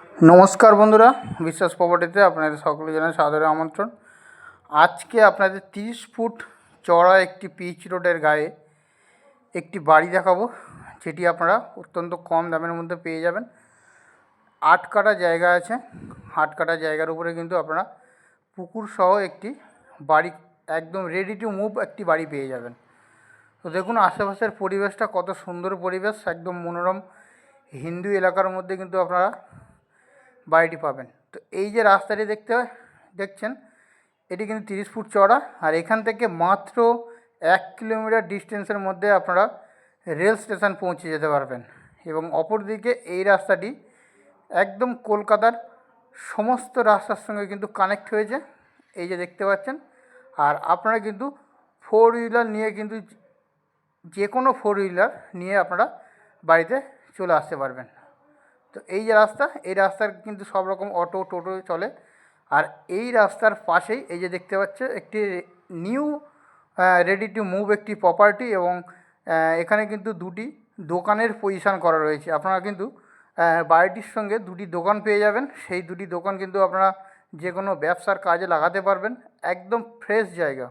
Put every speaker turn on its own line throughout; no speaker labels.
নমস্কার বন্ধুরা, বিশ্বাস প্রপার্টিতে আপনাদের সকলে জানাই সাদরে আমন্ত্রণ। আজকে আপনাদের 30 ফুট চওড়া একটি পিচ রোডের গায়ে একটি বাড়ি দেখাবো, যেটি আপনারা অত্যন্ত কম দামের মধ্যে পেয়ে যাবেন। 8 কাঠা জায়গা আছে। 8 কাঠা জায়গার উপরে কিন্তু আপনারা পুকুর সহ একটি বাড়ি, একদম রেডি টু মুভ একটি বাড়ি পেয়ে যাবেন। তো দেখুন আশেপাশের পরিবেশটা কত সুন্দর পরিবেশ, একদম মনোরম হিন্দু এলাকার মধ্যে কিন্তু আপনারা বাড়িটি পাবেন। তো এই যে রাস্তাটি দেখছেন, এটি কিন্তু 30 ফুট চওড়া, আর এখান থেকে মাত্র 1 কিলোমিটার ডিস্টেন্সের মধ্যে আপনারা রেল স্টেশন পৌঁছে যেতে পারবেন। এবং অপরদিকে এই রাস্তাটি একদম কলকাতার সমস্ত রাস্তার সঙ্গে কিন্তু কানেক্ট হয়েছে, এই যে দেখতে পাচ্ছেন। আর আপনারা কিন্তু 4 হুইলার নিয়ে কিন্তু যে কোনো 4 হুইলার নিয়ে আপনারা বাড়িতে চলে আসতে পারবেন। তো এই যে রাস্তা, এই রাস্তার কিন্তু সব রকম অটো টোটো চলে। আর এই রাস্তার পাশেই এই যে দেখতে পাচ্ছে একটি নিউ রেডি টু মুভ একটি প্রপার্টি, এবং এখানে কিন্তু দুটি দোকানের পজিশান করা রয়েছে। আপনারা কিন্তু বাড়িটির সঙ্গে দুটি দোকান পেয়ে যাবেন। সেই দুটি দোকান কিন্তু আপনারা যে কোনো ব্যবসার কাজে লাগাতে পারবেন। একদম ফ্রেশ জায়গা,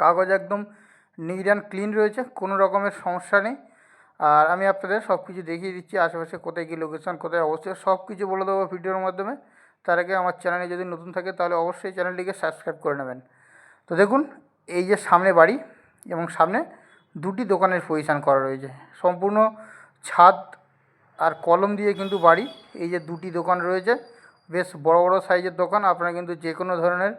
কাগজ একদম নিট অ্যান্ড ক্লিন রয়েছে, কোনো রকমের সমস্যা নেই। আর আমি আপনাদের সব কিছু দেখিয়ে দিচ্ছি, আশেপাশে কোথায় কী লোকেশান, কোথায় অবস্থা, সব কিছু বলে দেবো ভিডিওর মাধ্যমে। তার আগে আমার চ্যানেলে যদি নতুন থাকে তাহলে অবশ্যই চ্যানেলটিকে সাবস্ক্রাইব করে নেবেন। তো দেখুন এই যে সামনে বাড়ি, এবং সামনে দুটি দোকানের পজিশান করা রয়েছে, সম্পূর্ণ ছাদ আর কলম দিয়ে কিন্তু বাড়ি। এই যে দুটি দোকান রয়েছে, বেশ বড় বড় সাইজের দোকান। আপনারা কিন্তু যে কোনো ধরনের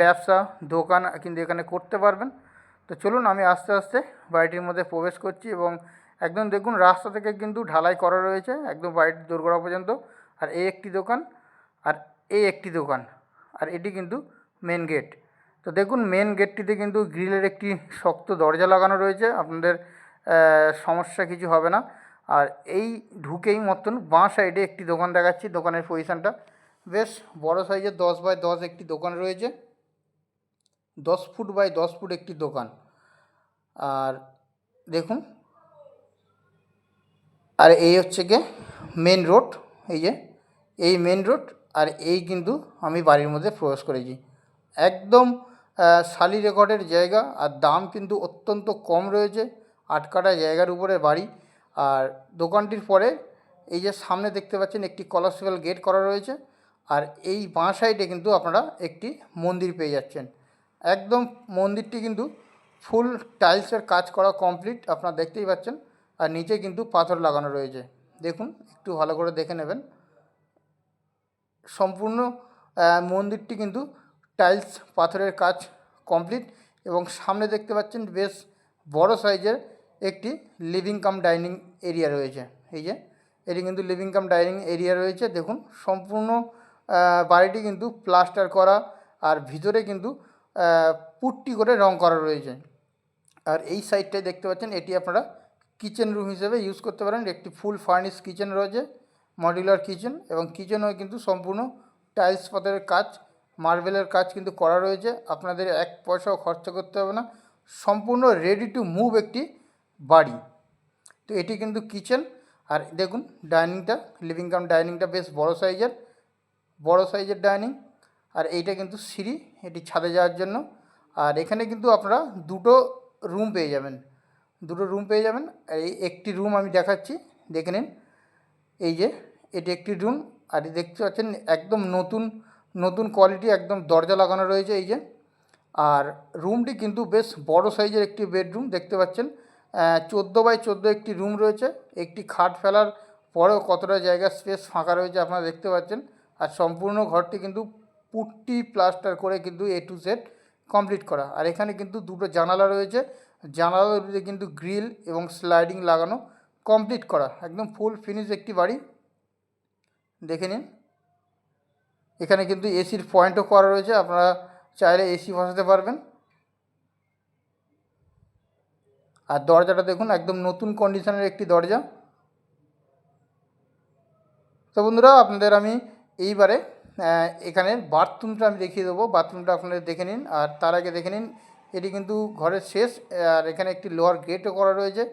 ব্যবসা দোকান কিন্তু এখানে করতে পারবেন। তো চলুন আমি আস্তে আস্তে বাড়িটির মধ্যে প্রবেশ করছি, এবং একদম দেখুন রাস্তা থেকে কিন্তু ঢালাই করা রয়েছে একদম বাড়িটির দোরগোড়া পর্যন্ত। আর এই একটি দোকান, আর এই একটি দোকান, আর এটি কিন্তু মেন গেট। তো দেখুন মেন গেটটিতে কিন্তু গ্রিলের একটি শক্ত দরজা লাগানো রয়েছে, আপনাদের সমস্যা কিছু হবে না। আর এই ঢুকেই মতন বাঁ সাইডে একটি দোকান দেখাচ্ছি, দোকানের পজিশানটা বেশ বড় সাইজের 10 বাই 10 একটি দোকান রয়েছে, 10 ফুট বাই 10 ফুট একটি দোকান। আর দেখুন, আর এই হচ্ছে গিয়ে মেন রোড, এই যে এই মেন রোড। আর এই কিন্তু আমি বাড়ির মধ্যে প্রবেশ করেছি, একদম শালি রেকর্ডের জায়গা, আর দাম কিন্তু অত্যন্ত কম রয়েছে। 8 কাঠা জায়গার উপরে বাড়ি। আর দোকানটির পরে এই যে সামনে দেখতে পাচ্ছেন একটি কলাপসিবল গেট করা রয়েছে, আর এই বাঁ সাইডে কিন্তু আপনারা একটি মন্দির পেয়ে যাচ্ছেন। একদম মন্দিরটি কিন্তু ফুল টাইলসের কাজ করা কমপ্লিট, আপনারা দেখতেই পাচ্ছেন। আর নিচে কিন্তু পাথর লাগানো রয়েছে, দেখুন একটু ভালো করে দেখে নেবেন। সম্পূর্ণ মন্দিরটি কিন্তু টাইলস পাথরের কাজ কমপ্লিট। এবং সামনে দেখতে পাচ্ছেন বেশ বড় সাইজের একটি লিভিং কাম ডাইনিং এরিয়া রয়েছে। এই যে এটি কিন্তু লিভিং কাম ডাইনিং এরিয়া রয়েছে। দেখুন সম্পূর্ণ বাড়িটি কিন্তু প্লাস্টার করা, আর ভিতরে কিন্তু পুট্টি করে রং করা রয়েছে। আর এই সাইডটায় দেখতে পাচ্ছেন এটি আপনারা কিচেন রুম হিসেবে ইউজ করতে পারেন। একটি ফুল ফার্নিশ কিচেন রয়েছে, মডিউলার কিচেন, এবং কিচেনও কিন্তু সম্পূর্ণ টাইলস পাথরের কাজ, মার্বেলের কাজ কিন্তু করা রয়েছে। আপনাদের এক পয়সাও খরচা করতে হবে না, সম্পূর্ণ রেডি টু মুভ একটি বাড়ি। তো এটি কিন্তু কিচেন। আর দেখুন ডাইনিংটা, লিভিং কাম ডাইনিংটা বেশ বড় সাইজের ডাইনিং। আর এইটা কিন্তু সিঁড়ি, এটি ছাদে যাওয়ার জন্য। আর এখানে কিন্তু আপনারা দুটো রুম পেয়ে যাবেন। এই একটি রুম আমি দেখাচ্ছি, দেখে নিন। এই যে এটি একটি রুম, আর দেখতে পাচ্ছেন একদম নতুন কোয়ালিটি, একদম দরজা লাগানো রয়েছে এই যে। আর রুমটি কিন্তু বেশ বড় সাইজের একটি বেডরুম দেখতে পাচ্ছেন। 14 বাই 14 একটি রুম রয়েছে। একটি খাট ফেলার পরেও কতটা জায়গা স্পেস ফাঁকা রয়েছে আপনারা দেখতে পাচ্ছেন। আর সম্পূর্ণ ঘরটি কিন্তু পুট্টি প্লাস্টার করে কিন্তু A to Z কমপ্লিট করা। আর এখানে কিন্তু দুটো জানালা রয়েছে, জানালাগুলিতে কিন্তু গ্রিল এবং স্লাইডিং লাগানো কমপ্লিট করা, একদম ফুল ফিনিশ একটি বাড়ি, দেখে নিন। এখানে কিন্তু এসির পয়েন্টও করা রয়েছে, আপনারা চাইলে এসি বসাতে পারবেন। আর দরজাটা দেখুন একদম নতুন কন্ডিশনের একটি দরজা। তো বন্ধুরা আপনাদের আমি এইবারে এখানে বাথরুমটা আমি দেখিয়ে দেবো, বাথরুমটা আপনাদের দেখে নিন। আর তার আগে দেখে নিন এটি কিন্তু ঘরের শেষ, আর এখানে একটি লোহার গেটও করা রয়েছে।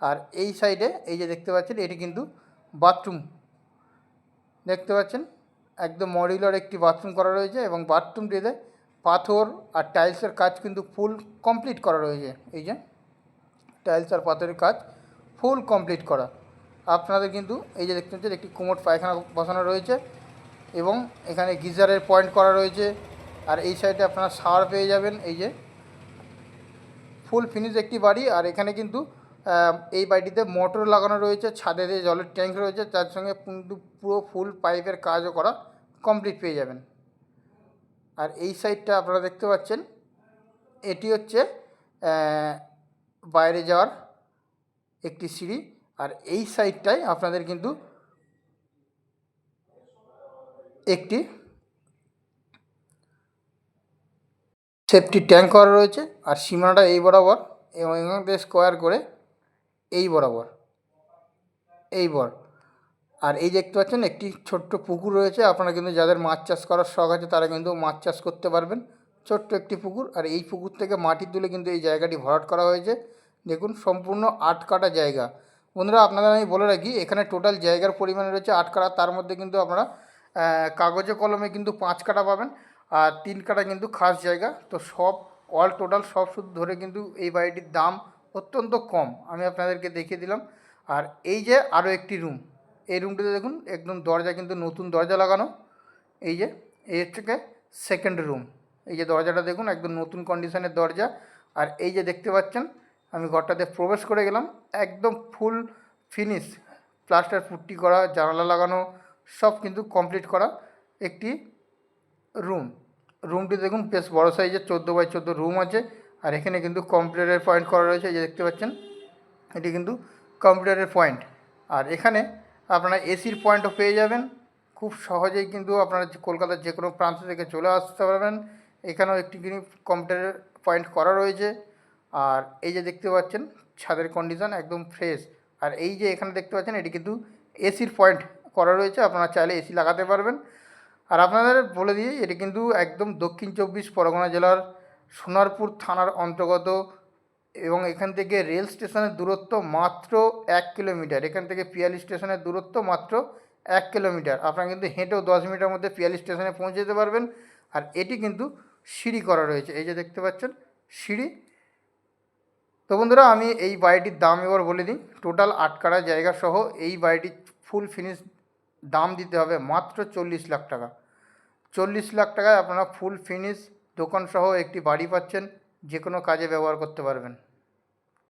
আর এই সাইডে এই যে দেখতে পাচ্ছেন এটি কিন্তু বাথরুম। দেখতে পাচ্ছেন একদম মডিউলার একটি বাথরুম করা রয়েছে এবং বাথরুমটিতে পাথর আর টাইলসের কাজ কিন্তু ফুল কমপ্লিট করা রয়েছে। এই যে টাইলস আর পাথরের কাজ ফুল কমপ্লিট করা। আপনাদের কিন্তু এই যে দেখতে পাচ্ছেন একটি কোমোড পায়খানা বসানো রয়েছে এবং এখানে গিজারের পয়েন্ট করা রয়েছে। আর এই সাইডে আপনারা শাওয়ার পেয়ে যাবেন। এই যে ফুল ফিনিশ একটি বাড়ি। আর এখানে কিন্তু এই বাড়িটিতে মোটর লাগানো রয়েছে, ছাদে দিয়ে জলের ট্যাঙ্ক রয়েছে, তার সঙ্গে কিন্তু পুরো ফুল পাইপের কাজও করা কমপ্লিট পেয়ে যাবেন। আর এই সাইডটা আপনারা দেখতে পাচ্ছেন এটি হচ্ছে বাইরে যাওয়ার একটি সিঁড়ি। আর এই সাইডটায় আপনাদের কিন্তু একটি সেফটি ট্যাঙ্ক করা রয়েছে। আর সীমানাটা এই বরাবর এবং এখান থেকে স্কোয়ার করে এই বরাবর আর এই দেখতে পাচ্ছেন একটি ছোট্ট পুকুর রয়েছে। আপনারা কিন্তু যাদের মাছ চাষ করার শখ আছে তারা কিন্তু মাছ চাষ করতে পারবেন। ছোট্ট একটি পুকুর। আর এই পুকুর থেকে মাটি তুলে কিন্তু এই জায়গাটি ভরাট করা হয়েছে। দেখুন সম্পূর্ণ 8 কাঠা জায়গা। বন্ধুরা আপনাদের আমি বলে রাখি এখানে টোটাল জায়গার পরিমাণ রয়েছে 8 কাঠা। তার মধ্যে কিন্তু আপনারা কাগজে কলমে কিন্তু 5 কাঠা পাবেন আর 3 কাঠা কিন্তু খাস জায়গা। তো সব অল টোটাল সব শুধু ধরে কিন্তু এই বাড়িটির দাম অত্যন্ত কম। আমি আপনাদেরকে দেখিয়ে দিলাম। আর এই যে আরও একটি রুম, এই রুমটিতে দেখুন একদম দরজা কিন্তু নতুন দরজা লাগানো। এই যে এই হচ্ছে সেকেন্ড রুম। এই যে দরজাটা দেখুন একদম নতুন কন্ডিশনের দরজা। আর এই যে দেখতে পাচ্ছেন আমি ঘরটাতে প্রবেশ করে গেলাম, একদম ফুল ফিনিশ প্লাস্টার পুট্টি করা, জানালা লাগানো, সব কিন্তু কমপ্লিট করা একটি রুমটি দেখুন বেশ বড় সাইজের 14x14 রুম আছে। আর এখানে কিন্তু কম্পিউটারের পয়েন্ট করা রয়েছে। এই যে দেখতে পাচ্ছেন এটি কিন্তু কম্পিউটারের পয়েন্ট। আর এখানে আপনারা এসির পয়েন্টও পেয়ে যাবেন। খুব সহজেই কিন্তু আপনারা কলকাতার যে কোনো প্রান্ত থেকে চলে আসতে পারবেন। এখানেও একটি কিন্তু কম্পিউটারের পয়েন্ট করা রয়েছে। আর এই যে দেখতে পাচ্ছেন ছাদের কন্ডিশন একদম ফ্রেশ। আর এই যে এখানে দেখতে পাচ্ছেন এটি কিন্তু এসির পয়েন্ট করা রয়েছে, আপনারা চাইলে এসি লাগাতে পারবেন। আর আপনাদের বলে দিই এটি কিন্তু একদম দক্ষিণ 24 পরগনা জেলার সোনারপুর থানার অন্তর্গত এবং এখান থেকে রেল স্টেশনের দূরত্ব মাত্র 1 কিলোমিটার। এখান থেকে পিয়ালি স্টেশনের দূরত্ব মাত্র 1 কিলোমিটার। আপনারা কিন্তু হেঁটেও 10 মিনিটের মধ্যে পিয়ালি স্টেশনে পৌঁছে যেতে পারবেন। আর এটি কিন্তু সিঁড়ি করা রয়েছে, এই যে দেখতে পাচ্ছেন সিঁড়ি। তো বন্ধুরা আমি এই বাড়িটির দাম এবার বলে দিই। টোটাল 8 কাঠা জায়গা সহ এই বাড়িটির ফুল ফিনিশ দাম দিতে হবে মাত্র 40 লাখ টাকা। 40 লাখ টাকায় আপনারা ফুল ফিনিশ দোকানসহ একটি বাড়ি পাচ্ছেন, যে কোনো কাজে ব্যবহার করতে পারবেন।